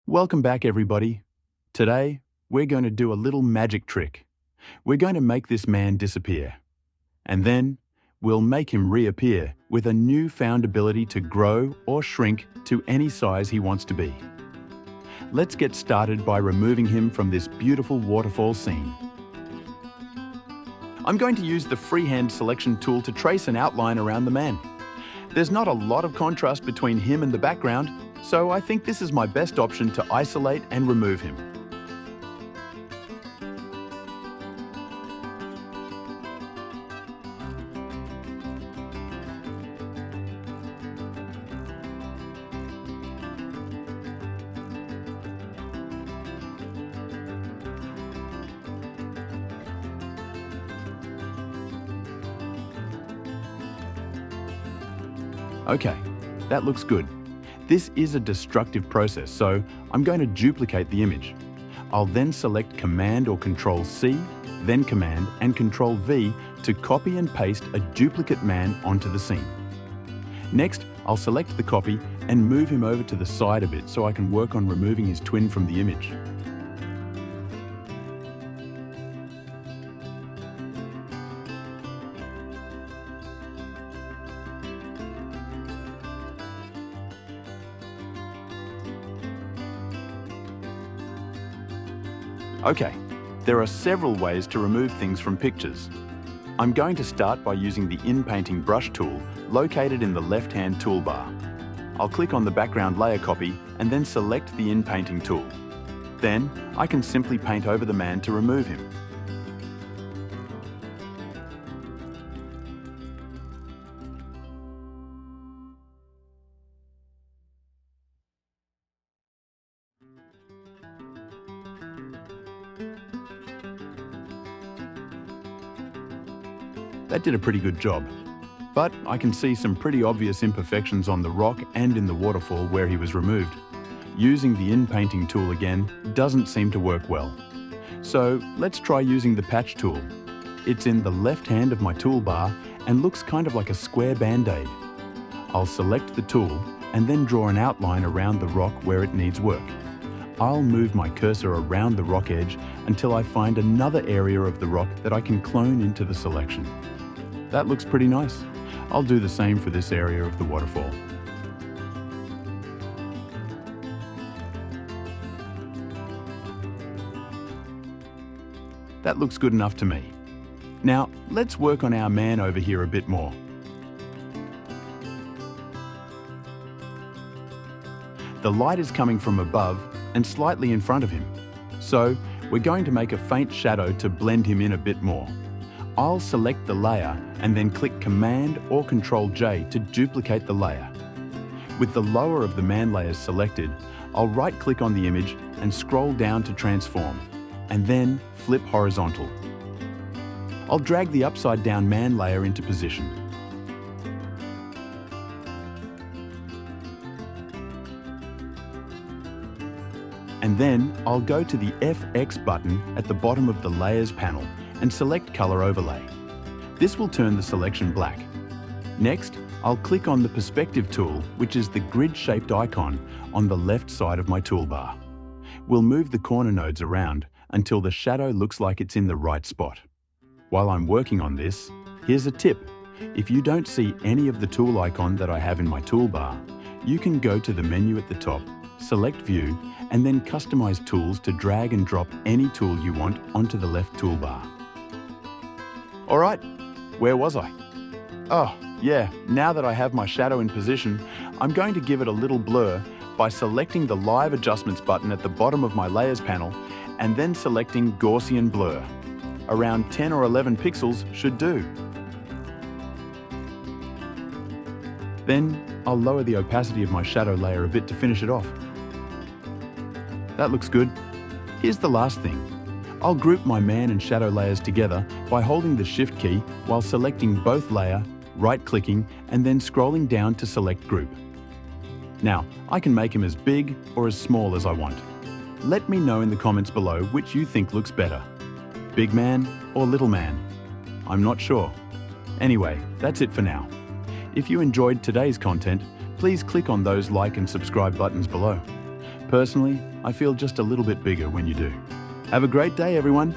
Welcome back, everybody. Today, we're going to do a little magic trick. We're going to make this man disappear. And then, we'll make him reappear with a newfound ability to grow or shrink to any size he wants to be. Let's get started by removing him from this beautiful waterfall scene. I'm going to use the Freehand selection tool to trace an outline around the man. There's not a lot of contrast between him and the background, so I think this is my best option to isolate and remove him. Okay, that looks good. This is a destructive process, so I'm going to duplicate the image. I'll then select Command or Control C, then Command and Control V to copy and paste a duplicate man onto the scene. Next, I'll select the copy and move him over to the side a bit so I can work on removing his twin from the image. Okay, there are several ways to remove things from pictures. I'm going to start by using the Inpainting brush tool located in the left-hand toolbar. I'll click on the background layer copy and then select the Inpainting tool. Then, I can simply paint over the man to remove him. That did a pretty good job, but I can see some pretty obvious imperfections on the rock and in the waterfall where he was removed. Using the Inpainting tool again doesn't seem to work well. So let's try using the patch tool. It's in the left hand of my toolbar and looks kind of like a square band-aid. I'll select the tool and then draw an outline around the rock where it needs work. I'll move my cursor around the rock edge until I find another area of the rock that I can clone into the selection. That looks pretty nice. I'll do the same for this area of the waterfall. That looks good enough to me. Now, let's work on our man over here a bit more. The light is coming from above and slightly in front of him. So, we're going to make a faint shadow to blend him in a bit more. I'll select the layer and then click Command or Control J to duplicate the layer. With the lower of the man layers selected, I'll right-click on the image and scroll down to Transform, and then flip horizontal. I'll drag the upside-down man layer into position. And then I'll go to the FX button at the bottom of the Layers panel and select Color Overlay. This will turn the selection black. Next, I'll click on the Perspective tool, which is the grid-shaped icon on the left side of my toolbar. We'll move the corner nodes around until the shadow looks like it's in the right spot. While I'm working on this, here's a tip. If you don't see any of the tool icon that I have in my toolbar, you can go to the menu at the top, select View, and then customize tools to drag and drop any tool you want onto the left toolbar. All right, where was I? Oh, yeah, now that I have my shadow in position, I'm going to give it a little blur by selecting the Live Adjustments button at the bottom of my Layers panel and then selecting Gaussian Blur. Around 10 or 11 pixels should do. Then, I'll lower the opacity of my shadow layer a bit to finish it off. That looks good. Here's the last thing. I'll group my man and shadow layers together by holding the Shift key while selecting both layer, right-clicking, and then scrolling down to select Group. Now, I can make him as big or as small as I want. Let me know in the comments below which you think looks better. Big man or little man? I'm not sure. Anyway, that's it for now. If you enjoyed today's content, please click on those like and subscribe buttons below. Personally, I feel just a little bit bigger when you do. Have a great day, everyone.